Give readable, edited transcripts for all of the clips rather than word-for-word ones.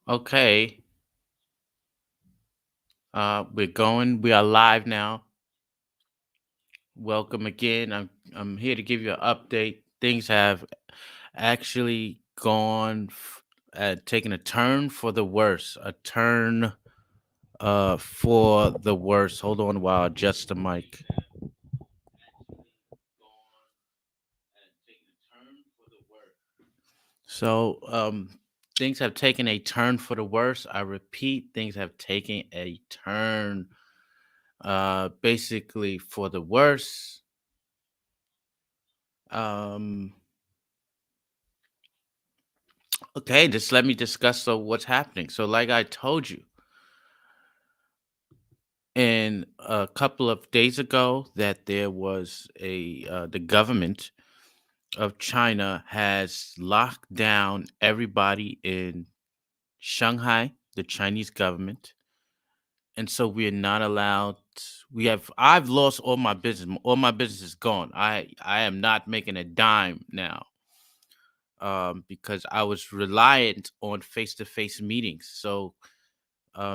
Okay, we're going. We are live now. Welcome again. I'm here to give you an update. Things have actually taken a turn for the worse. A turn for the worse. Hold on while I adjust the mic. So, things have taken a turn for the worse. I repeat, things have taken a turn, basically for the worse. Um, Okay, just let me discuss what's happening. So, like I told you, in a couple of days ago, that there was the government of China has locked down everybody in Shanghai, the Chinese government, and so we are not allowed. I've lost all my business. All my business is gone. I am not making a dime now, because I was reliant on face to face meetings. So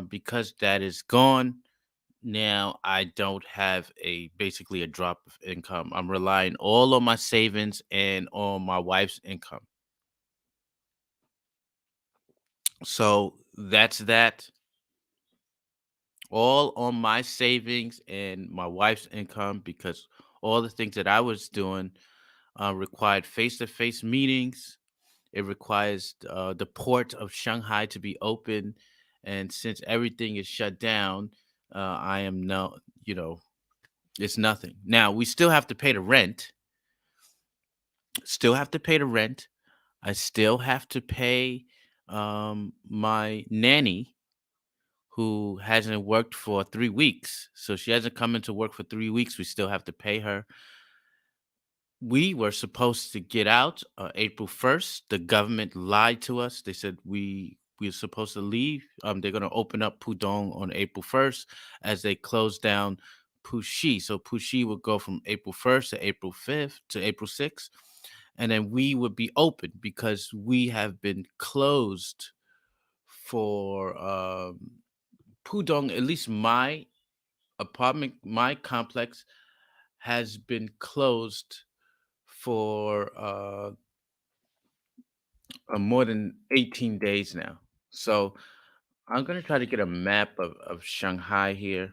because that is gone now, I don't have a basically a drop of income. I'm relying all on my savings and on my wife's income. So that's that. All on my savings and my wife's income, because all the things that I was doing required face-to-face meetings. It requires the port of Shanghai to be open, and since everything is shut down, I am no, you know, it's nothing. Now we still have to pay the rent. Still have to pay the rent. I still have to pay my nanny, who hasn't worked for 3 weeks. So she hasn't come into work for 3 weeks. We still have to pay her. We were supposed to get out April 1st. The government lied to us. They said we were supposed to leave. They're going to open up Pudong on April 1st as they close down Puxi. So Puxi would go from April 1st to April 5th to April 6th. And then we would be open because we have been closed for Pudong. At least my apartment, my complex has been closed for more than 18 days now. So I'm gonna try to get a map of Shanghai here.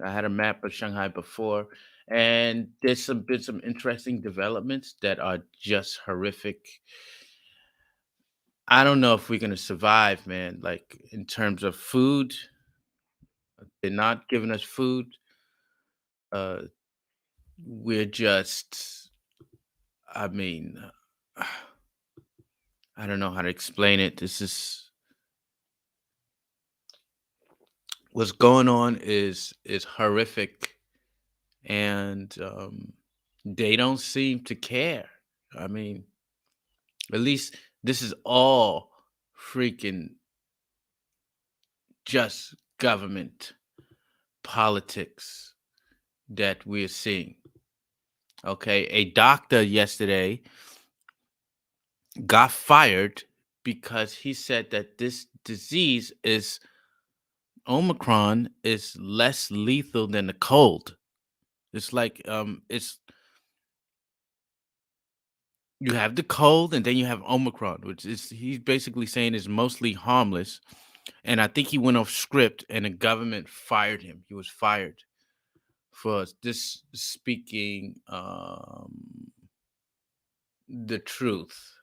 I had a map of Shanghai before, and there's some interesting developments that are just horrific. I don't know if we're gonna survive, man. Like in terms of food, they're not giving us food. Uh, we're just, I mean, I don't know how to explain it. This is what's going on is horrific, and they don't seem to care. I mean, at least this is all freaking just government politics that we're seeing. Okay, a doctor yesterday got fired because he said that this disease is Omicron is less lethal than the cold. It's like it's you have the cold and then you have Omicron, which is he's basically saying is mostly harmless. And I think he went off script and the government fired him. He was fired for this speaking the truth.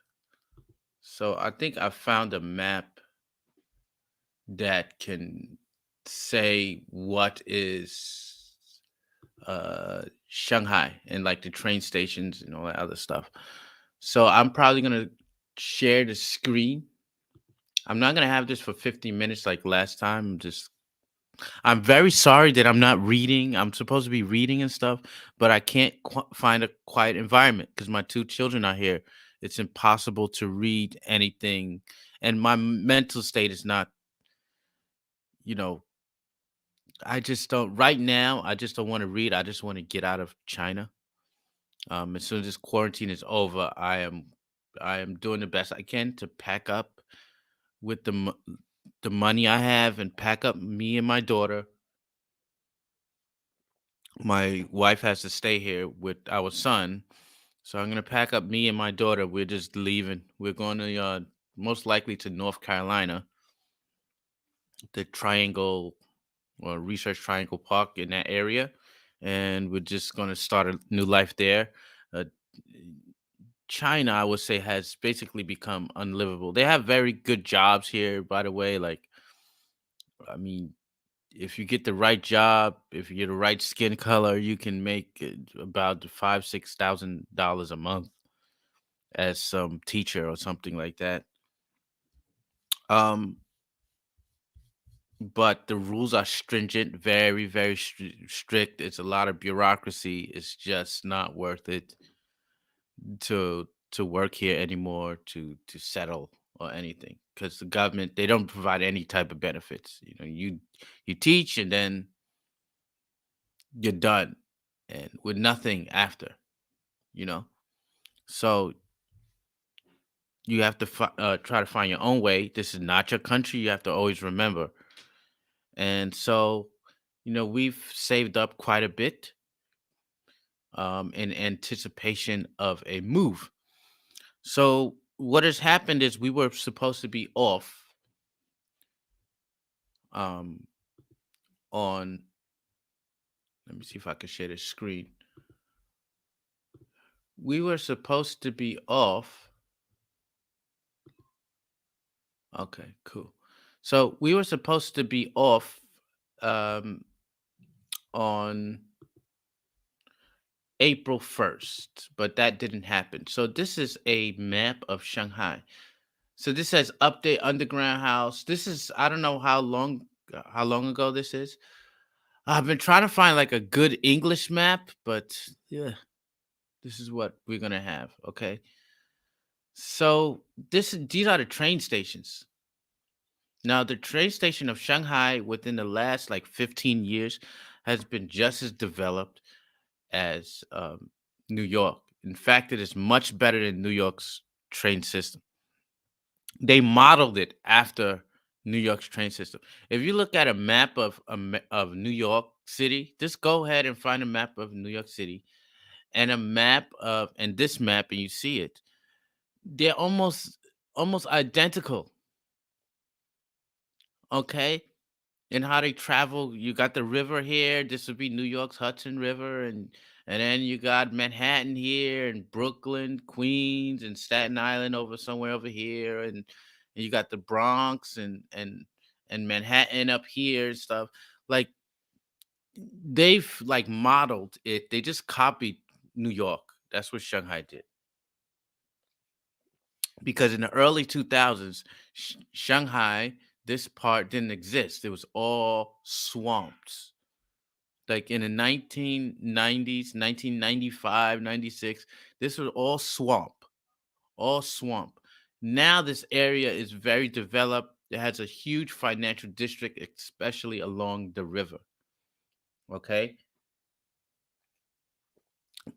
So I think I found a map that can say what is Shanghai and like the train stations and all that other stuff. So I'm probably gonna share the screen. I'm not gonna have this for 15 minutes like last time. I'm very sorry that I'm not reading. I'm supposed to be reading and stuff, but I can't find a quiet environment because my two children are here. It's impossible to read anything, and my mental state is not. You know, I just don't. Right now, I just don't want to read. I just want to get out of China. As soon as this quarantine is over, I am doing the best I can to pack up with the money I have and pack up me and my daughter. My wife has to stay here with our son, so I'm gonna pack up me and my daughter. We're just leaving. We're going to most likely to North Carolina, the Triangle or Research Triangle Park in that area, and we're just gonna start a new life there. Uh, China, I would say, has basically become unlivable. They have very good jobs here, by the way. Like, I mean, if you get the right job, if you get the right skin color, you can make about $5,000 to $6,000 a month as some teacher or something like that. Um, but the rules are stringent, very, very strict. It's a lot of bureaucracy. It's just not worth it to work here anymore, to settle or anything, because the government, they don't provide any type of benefits. You teach and then you're done, and with nothing after. You know, so you have to try to find your own way. This is not your country. You have to always remember. And so, we've saved up quite a bit in anticipation of a move. So what has happened is we were supposed to be off um, on. Let me see if I can share the screen. We were supposed to be off. Okay, cool. So we were supposed to be off um, on April 1st, but that didn't happen. So this is a map of Shanghai. So this says update underground house. This is, I don't know how long ago this is. I've been trying to find like a good English map, but yeah, this is what we're gonna have. Okay. So these are the train stations. Now the train station of Shanghai within the last like 15 years has been just as developed as New York. In fact, it is much better than New York's train system. They modeled it after New York's train system. If you look at a map of New York City, just go ahead and find a map of New York City and a map of and this map, and you see it. They're almost identical. Okay, and how they travel. You got the river here. This would be New York's Hudson River, and then you got Manhattan here, and Brooklyn, Queens, and Staten Island over somewhere over here, and you got the Bronx and Manhattan up here and stuff. Like they've like modeled it. They just copied New York. That's what Shanghai did. Because in the early 2000s, Shanghai, this part didn't exist. It was all swamps. Like in the 1990s, 1995, 96, this was all swamp. Now this area is very developed. It has a huge financial district, especially along the river. Okay.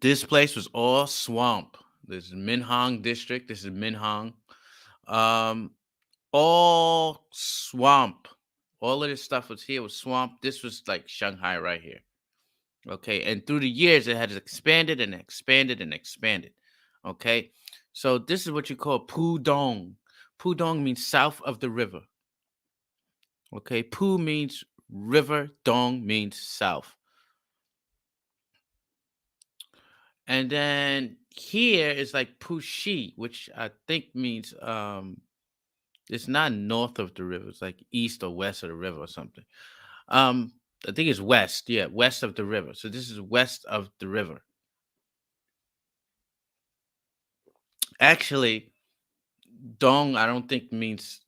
This place was all swamp. This is Minhang district. This is Minhang. Um, all swamp. All of this stuff was here was swamp. This was like Shanghai right here. Okay. And through the years, it has expanded and expanded and expanded. Okay. So this is what you call Pudong. Pudong means south of the river. Okay. Pu means river, Dong means south. And then here is like Pushi, which I think means it's not north of the river, it's like east or west of the river or something. Um, I think it's west, yeah, west of the river. So this is west of the river. Actually, Dong, I don't think means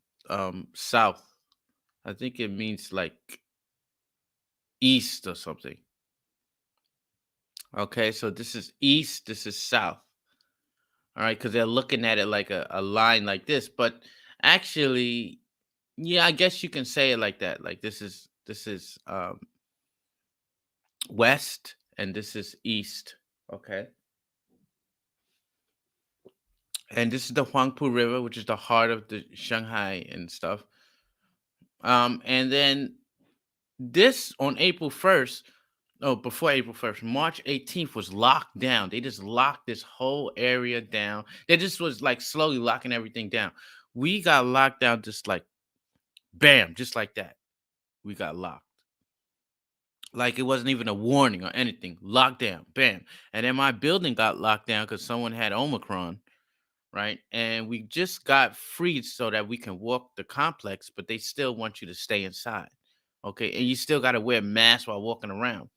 south. I think it means like east or something. Okay, so this is east, this is south. All right, because they're looking at it like a line like this, but actually, yeah, I guess you can say it like that. Like this is west and this is east. Okay. And this is the Huangpu River, which is the heart of the Shanghai and stuff. And then this on April 1st, oh, before April 1st, March 18th was locked down. They just locked this whole area down. They just was like slowly locking everything down. We got locked down just like bam, just like that. We got locked. Like it wasn't even a warning or anything. Locked down, bam. And then my building got locked down because someone had Omicron, right? And we just got freed so that we can walk the complex, but they still want you to stay inside. Okay. And you still got to wear masks while walking around.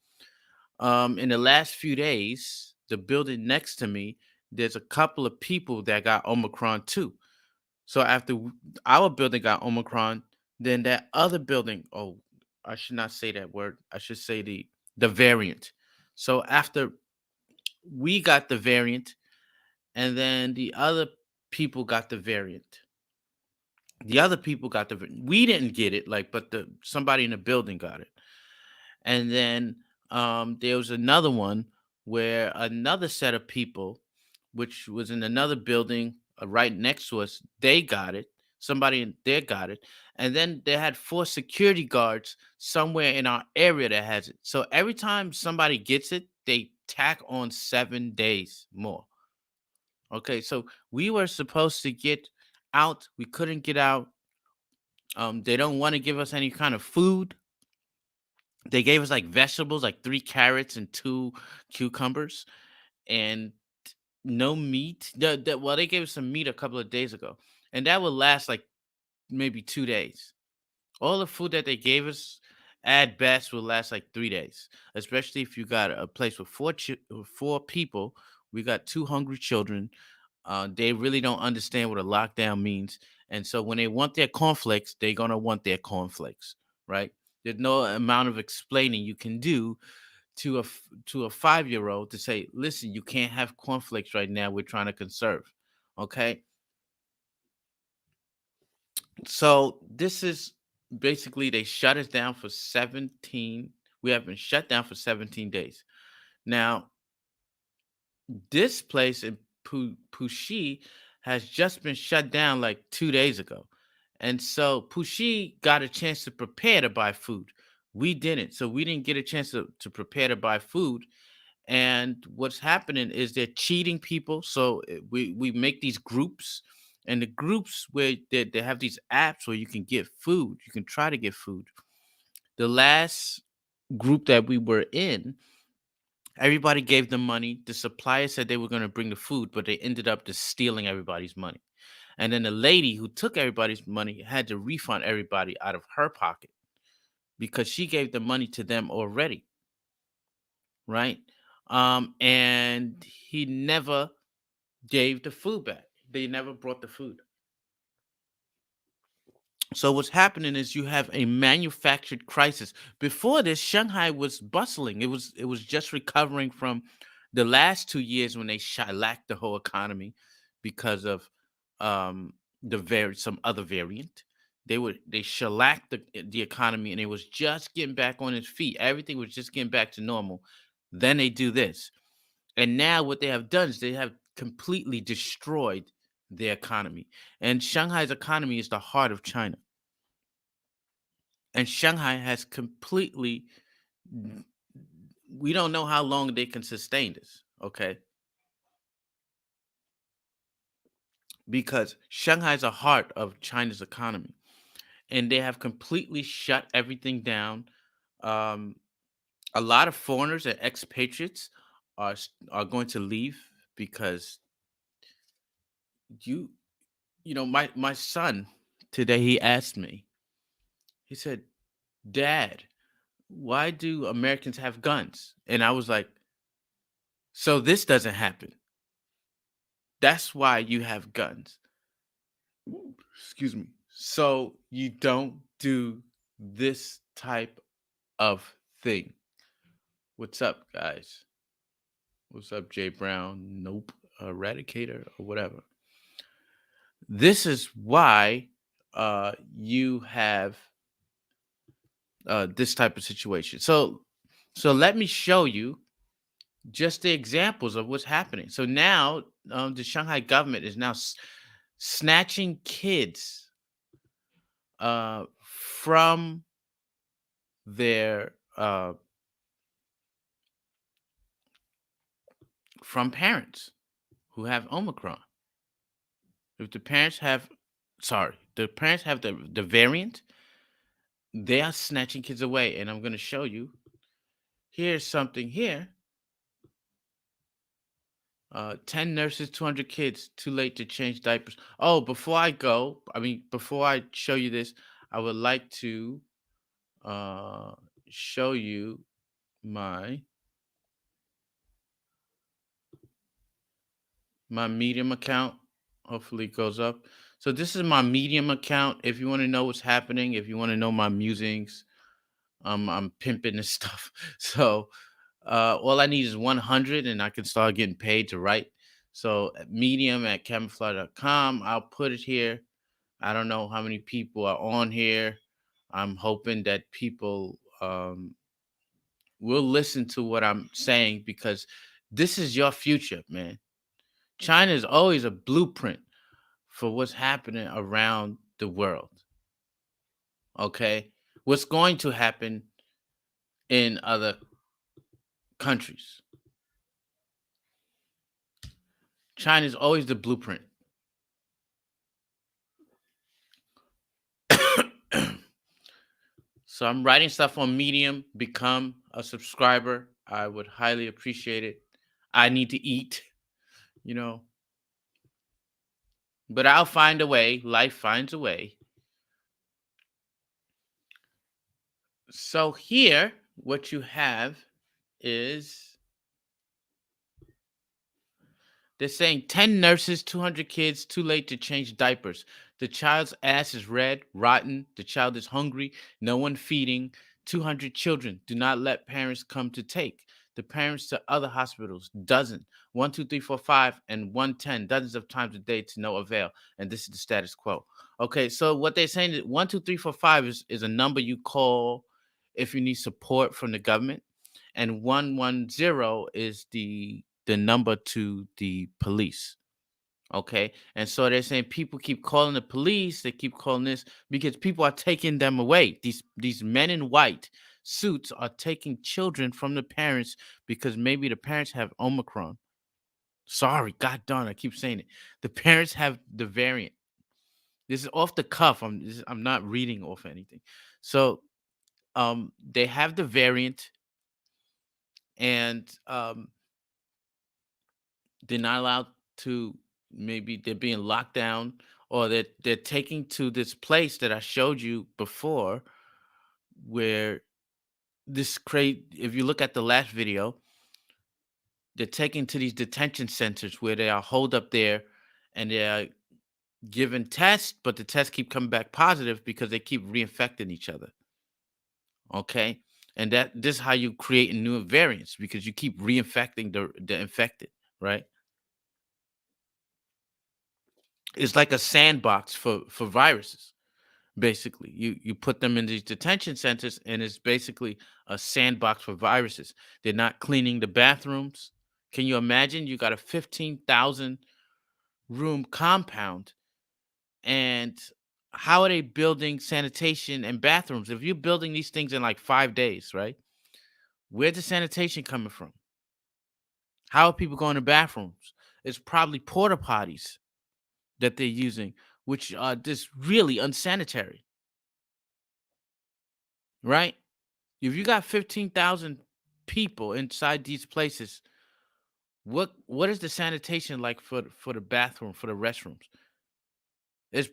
In the last few days, the building next to me, there's a couple of people that got Omicron too. So after our building got Omicron, then that other building, oh, I should not say that word. I should say the variant. So after we got the variant, and then the other people got the variant. The other people got we didn't get it, like, but the somebody in the building got it. And then there was another one where another set of people, which was in another building right next to us, they got it. Somebody in there got it. And then they had four security guards somewhere in our area that has it. So every time somebody gets it, they tack on 7 days more. Okay, so we were supposed to get out. We couldn't get out. They don't want to give us any kind of food. They gave us like vegetables, like 3 carrots and 2 cucumbers, and no meat. Well, they gave us some meat a couple of days ago, and that would last like maybe 2 days. All the food that they gave us at best will last like 3 days, especially if you got a place with four people. We got two hungry children. They really don't understand what a lockdown means, and so when they want their cornflakes, they're gonna want their cornflakes, right? There's no amount of explaining you can do to a 5-year-old to say, "Listen, you can't have cornflakes right now. We're trying to conserve." Okay, so this is basically they shut us down for 17. We have been shut down for 17 days. Now, this place in Puxi has just been shut down like 2 days ago. And so Puxi got a chance to prepare to buy food. We didn't. So we didn't get a chance to prepare to buy food. And what's happening is they're cheating people. So we make these groups, and the groups where they have these apps where you can get food. You can try to get food. The last group that we were in, everybody gave them money. The supplier said they were going to bring the food, but they ended up just stealing everybody's money. And then the lady who took everybody's money had to refund everybody out of her pocket because she gave the money to them already, right? And he never gave the food back. They never brought the food. So what's happening is you have a manufactured crisis. Before this, Shanghai was bustling. It was just recovering from the last 2 years when they shellacked the whole economy because of some other variant. They shellacked the economy, and it was just getting back on its feet. Everything was just getting back to normal. Then they do this. And now what they have done is they have completely destroyed their economy. And Shanghai's economy is the heart of China. And Shanghai has completely, we don't know how long they can sustain this, okay? Because Shanghai's a heart of China's economy, and they have completely shut everything down. Um, a lot of foreigners and expatriates are going to leave because you my son today, he asked me, he said, "Dad, why do Americans have guns?" And I was like, "So this doesn't happen. That's why you have guns." Ooh, excuse me. So you don't do this type of thing. What's up, guys? What's up, Jay Brown? Nope. Eradicator or whatever. This is why you have this type of situation. So let me show you just the examples of what's happening. So now the Shanghai government is now snatching kids uh, from their from parents who have Omicron. If the parents have, sorry, the parents have the variant, they are snatching kids away. And I'm going to show you. Here's something here. 10 nurses, 200 kids. Too late to change diapers. Oh, before I go, I mean, before I show you this, I would like to uh, show you my my Medium account. Hopefully it goes up. So this is my Medium account. If you want to know what's happening, if you want to know my musings, I'm pimping this stuff. So all I need is 100 and I can start getting paid to write. So Medium at camouflage.com. I'll put it here. I don't know how many people are on here. I'm hoping that people will listen to what I'm saying because this is your future, man. China is always a blueprint for what's happening around the world. Okay. What's going to happen in other countries. China is always the blueprint. So I'm writing stuff on Medium. Become a subscriber. I would highly appreciate it. I need to eat, you know, but I'll find a way. Life finds a way. So here, what you have is they're saying 10 nurses, 200 kids, too late to change diapers. The child's ass is red, rotten. The child is hungry, no one feeding. 200 children. Do not let parents come to take. The parents to other hospitals, dozen. 1, 2, 3, 4, 5, and 110, dozens of times a day to no avail. And this is the status quo. Okay, so what they're saying is 1, 2, 3, 4, 5 is a number you call if you need support from the government, and 110 is the number to the police. Okay. And so they're saying people keep calling the police, they keep calling this because people are taking them away. These men in white suits are taking children from the parents because maybe the parents have Omicron. Sorry, god darn, I keep saying it. The parents have the variant. This is off the cuff. I'm not reading off anything. So they have the variant, and they're not allowed to, maybe they're being locked down, or they're taking to this place that I showed you before, where this crate, if you look at the last video, they're taken to these detention centers where they are holed up there, and they are given tests, but the tests keep coming back positive because they keep reinfecting each other. Okay. And that this is how you create new variants, because you keep reinfecting the infected, right? It's like a sandbox for viruses. Basically, you put them in these detention centers, and it's basically a sandbox for viruses. They're not cleaning the bathrooms. Can you imagine? You got a 15,000 room compound, and how are they building sanitation and bathrooms? If you're building these things in like 5 days, right? Where's the sanitation coming from? How are people going to bathrooms? It's probably porta potties that they're using, which are just really unsanitary, right? If you got 15,000 people inside these places, what is the sanitation like for the bathroom, for the restrooms?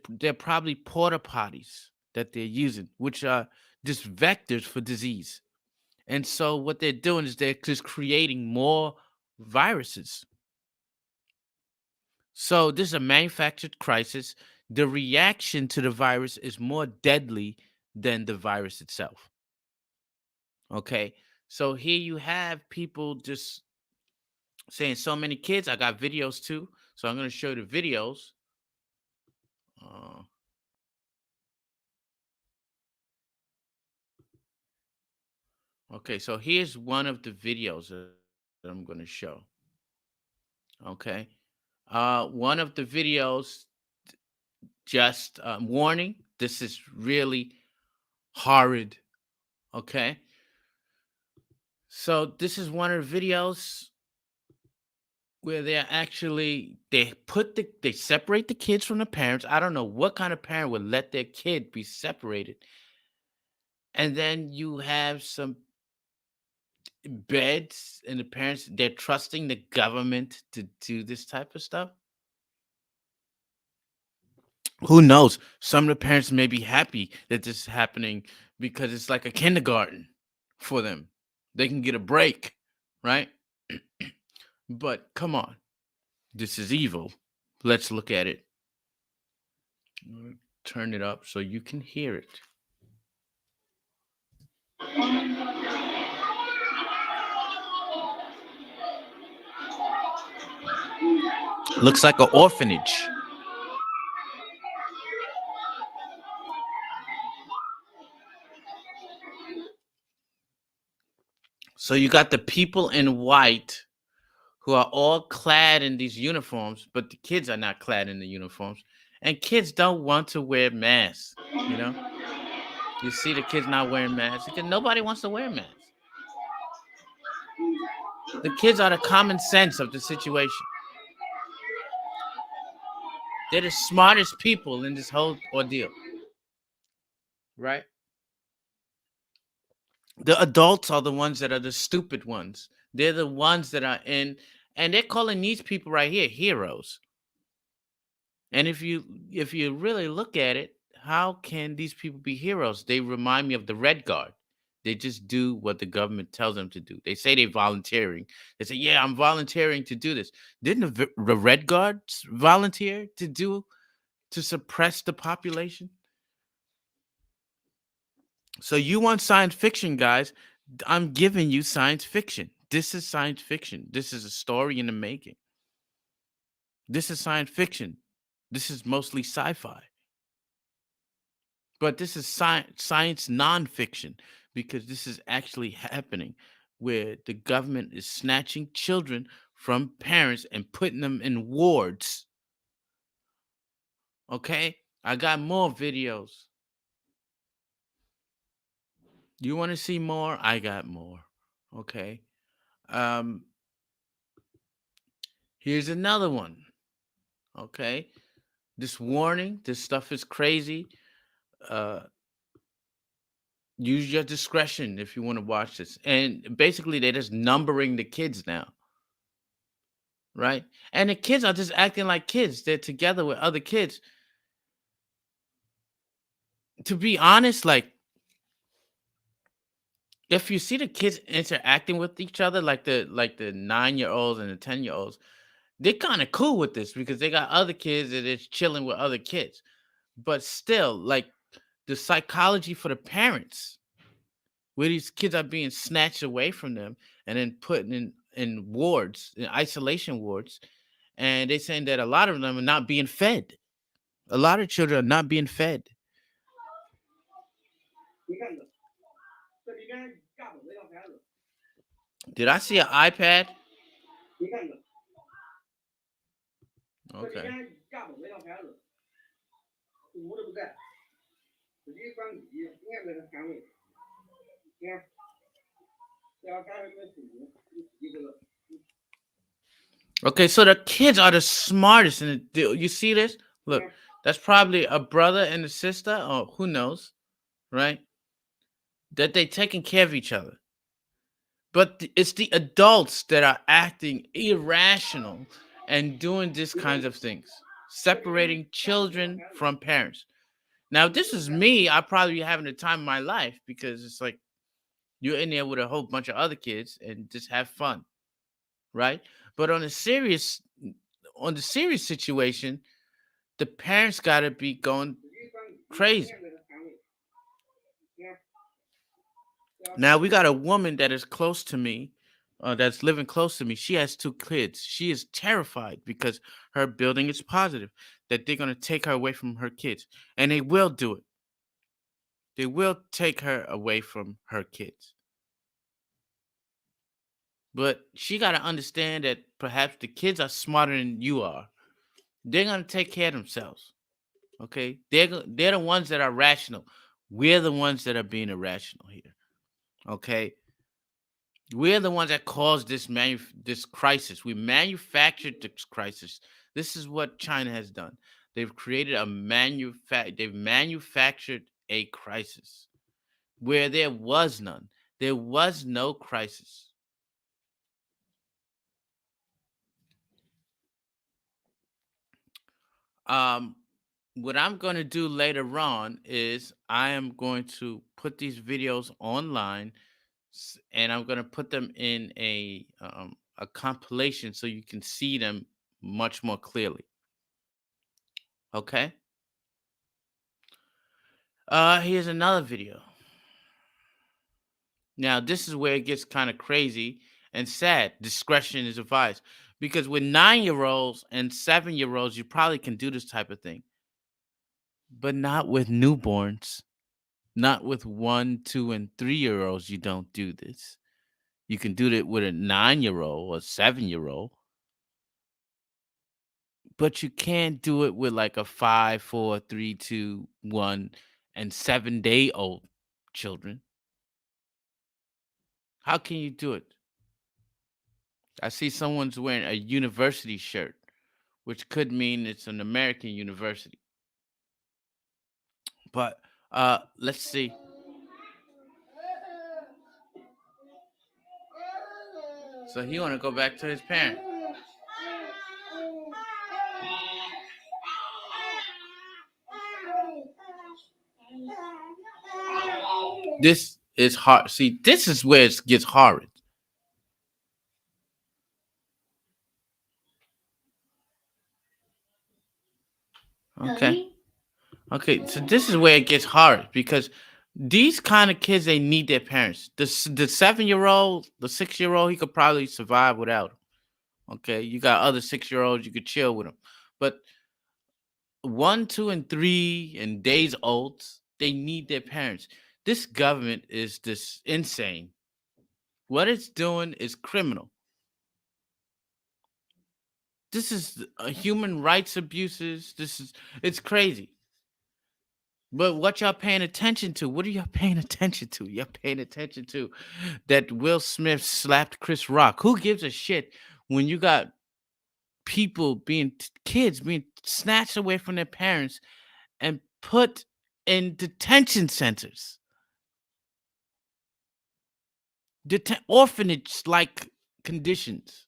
They're probably porta potties that they're using, which are just vectors for disease. And so what they're doing is they're just creating more viruses. So this is a manufactured crisis. The reaction to the virus is more deadly than the virus itself. Okay. So here you have people just saying so many kids. I got videos too. So I'm going to show you the videos. Uh, okay. So here's one of the videos that I'm going to show. Okay. One of the videos, just warning, this is really Horrid. Okay. So this is one of the videos where they separate the kids from the parents. I don't know what kind of parent would let their kid be separated. And then you have some beds and the parents, they're trusting the government to do this type of stuff. Who knows? Some of the parents may be happy that this is happening because it's like a kindergarten for them. They can get a break, right? But come on, this is evil. Let's look at it. Turn it up so you can hear it. Looks like an orphanage. So you got the people in white who are all clad in these uniforms, but the kids are not clad in the uniforms. And kids don't want to wear masks, you know? You see the kids not wearing masks because nobody wants to wear masks. The kids are the common sense of the situation. They're the smartest people in this whole ordeal, right? The adults are the ones that are the stupid ones. They're the ones that are in, and they're calling these people right here heroes. And if you really look at it, how can these people be heroes? They remind me of the Red Guard. They just do what the government tells them to do. They say they're volunteering. They say, "Yeah, I'm volunteering to do this." Didn't the Red Guards volunteer to suppress the population? So you want science fiction, guys? I'm giving you science fiction. This is science fiction. This is a story in the making. This is science fiction. This is mostly sci-fi. But this is science nonfiction because this is actually happening where the government is snatching children from parents and putting them in wards. Okay? I got more videos. You want to see more? I got more. Okay? Um Here's another one. Okay? This warning, this stuff is crazy. Uh Use your discretion if you want to watch this. And basically they're just numbering the kids now, right? And the kids are just acting like kids. They're together with other kids. To be honest, like if you see the kids interacting with each other, like the 9-year-olds and the 10-year-olds, they're kind of cool with this because they got other kids that is chilling with other kids. But still, like the psychology for the parents, where these kids are being snatched away from them and then put in wards, in isolation wards, and they're saying that a lot of them are not being fed. A lot of children are not being fed. Did I see an iPad? Okay. Okay, so the kids are the smartest in the deal. You see this? Look, that's probably a brother and a sister, or who knows, right? That they taking care of each other. But it's the adults that are acting irrational and doing these kinds of things, separating children from parents. Now, if this is me, I'd probably be having the time of my life because it's like you're in there with a whole bunch of other kids and just have fun, right? But on the serious situation, the parents got to be going crazy. Now we got a woman that is close to me, that's living close to me. She has two kids. She is terrified because her building is positive that they're going to take her away from her kids, and they will do it. They will take her away from her kids. But she got to understand that perhaps the kids are smarter than you are. They're going to take care of themselves. Okay, they're the ones that are rational. We're the ones that are being irrational here. Okay, we're the ones that caused this crisis. We manufactured this crisis. This is what China has done. They've created They've manufactured a crisis where there was none. There was no crisis. Um, what I'm going to do later on is I am going to put these videos online, and I'm going to put them in a compilation so you can see them much more clearly. Okay. Here's another video. Now, this is where it gets kind of crazy and sad. Discretion is advised because with 9-year olds and 7-year olds, you probably can do this type of thing, but not with newborns. Not with 1, 2, and 3-year olds. You don't do this. You can do it with a 9-year old or 7-year old, but you can't do it with like a 5, 4, 3, 2, 1, and 7-day old children. How can you do it? I see someone's wearing a university shirt, which could mean it's an American university. But let's see. So he want to go back to his parents. This is hard. See, this is where it gets horrid. Okay. Okay, so this is where it gets hard because these kind of kids they need their parents. The 7-year old, the 6-year old, he could probably survive without 'em. Okay, you got other 6-year olds you could chill with them, but 1, 2, and 3 and days olds they need their parents. This government is this insane. What it's doing is criminal. This is human rights abuses. It's crazy. But what y'all paying attention to? What are y'all paying attention to? Y'all paying attention to that Will Smith slapped Chris Rock. Who gives a shit when you got people kids being snatched away from their parents and put in detention centers, orphanage like conditions?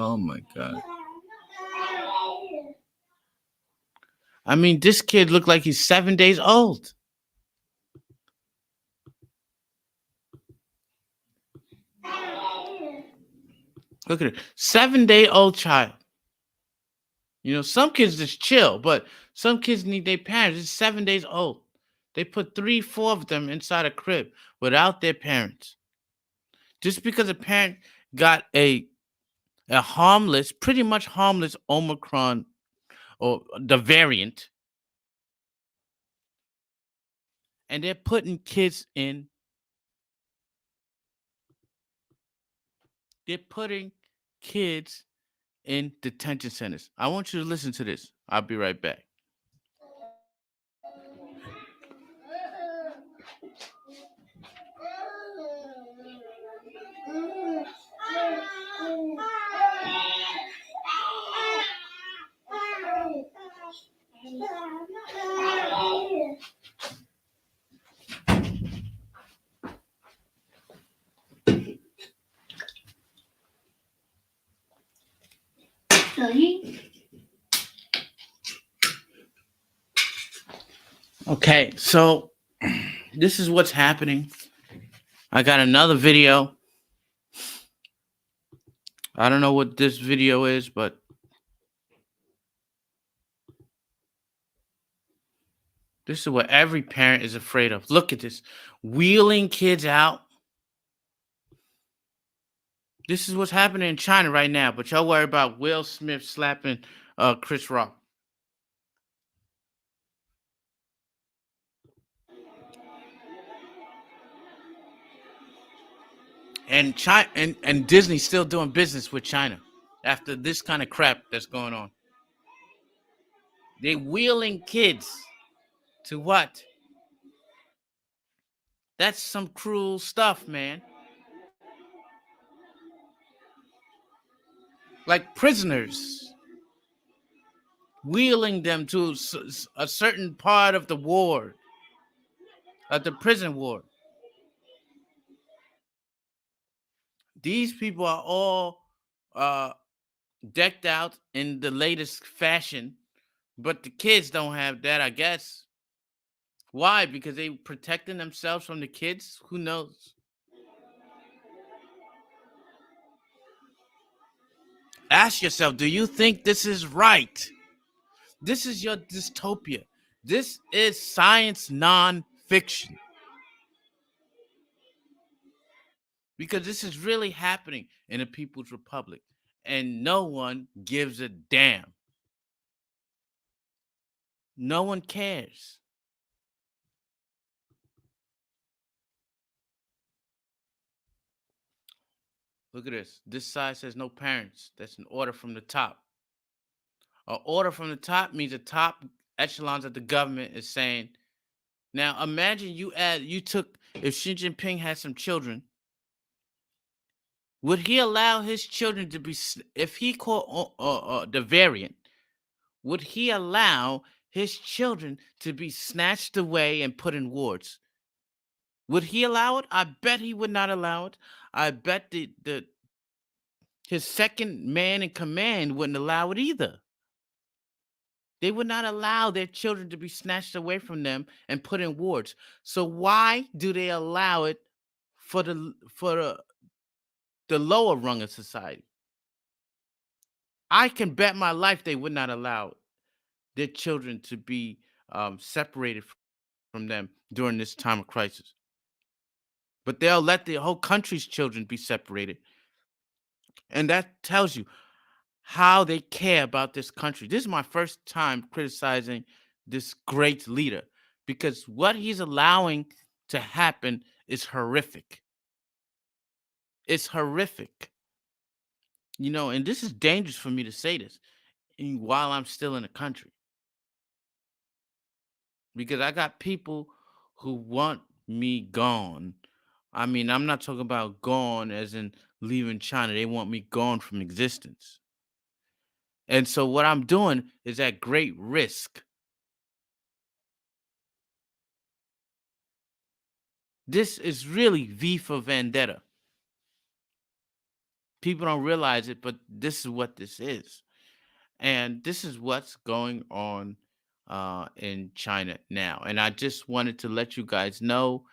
Oh my god. I mean, this kid looked like he's 7 days old. Look at it. 7-day old child. You know, some kids just chill, but some kids need their parents. It's 7 days old. They put 3, 4 of them inside a crib without their parents. Just because a parent got a harmless, pretty much harmless Omicron or the variant, and they're putting kids in, they're putting kids in detention centers. I want you to listen to this. I'll be right back. Okay, so this is what's happening. I got another video. I don't know what this video is, but this is what every parent is afraid of. Look at this. Wheeling kids out. This is what's happening in China right now, but y'all worry about Will Smith slapping Chris Rock. And China and Disney's still doing business with China after this kind of crap that's going on. They wheeling kids to what? That's some cruel stuff, man. Like prisoners, wheeling them to a certain part of the ward, of the prison ward. These people are all uh, decked out in the latest fashion, but the kids don't have that, I guess. Why? Because they protecting themselves from the kids? Who knows? Ask yourself, do you think this is right? This is your dystopia. This is science non-fiction because this is really happening in the People's Republic and no one gives a damn. No one cares. Look at this. This side says no parents. That's an order from the top. An order from the top means the top echelons of the government is saying, now imagine you took if Xi Jinping had some children, would he allow his children to be if he caught the variant, would he allow his children to be snatched away and put in wards? Would he allow it? I bet he would not allow it. I bet the his second man in command wouldn't allow it either. They would not allow their children to be snatched away from them and put in wards. So why do they allow it for the lower rung of society? I can bet my life they would not allow their children to be separated from them during this time of crisis. But they'll let the whole country's children be separated. And that tells you how they care about this country. This is my first time criticizing this great leader because what he's allowing to happen is horrific. It's horrific. And this is dangerous for me to say this while I'm still in the country because I got people who want me gone. I mean, I'm not talking about gone as in leaving China. They want me gone from existence. And so what I'm doing is at great risk. This is really V for Vendetta. People don't realize it, but this is what this is. And this is what's going on in China now. And I just wanted to let you guys know.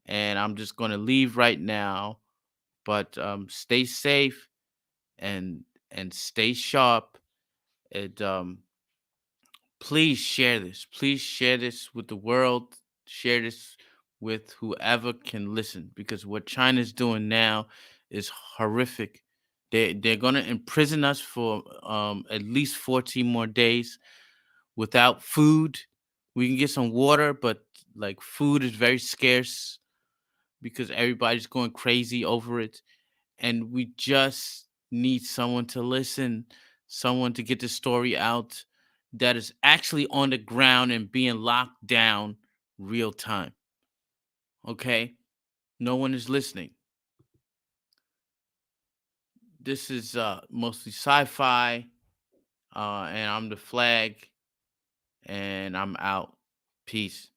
And I'm just going to leave right now. But stay safe and stay sharp. And please share this. Please share this with the world. Share this with whoever can listen because what China's doing now is horrific. They're gonna imprison us for at least 14 more days without food. We can get some water, but like food is very scarce because everybody's going crazy over it. And we just need someone to listen, someone to get the story out that is actually on the ground and being locked down real time. Okay? No one is listening. This is mostly sci-fi, and I'm the flag, and I'm out. Peace.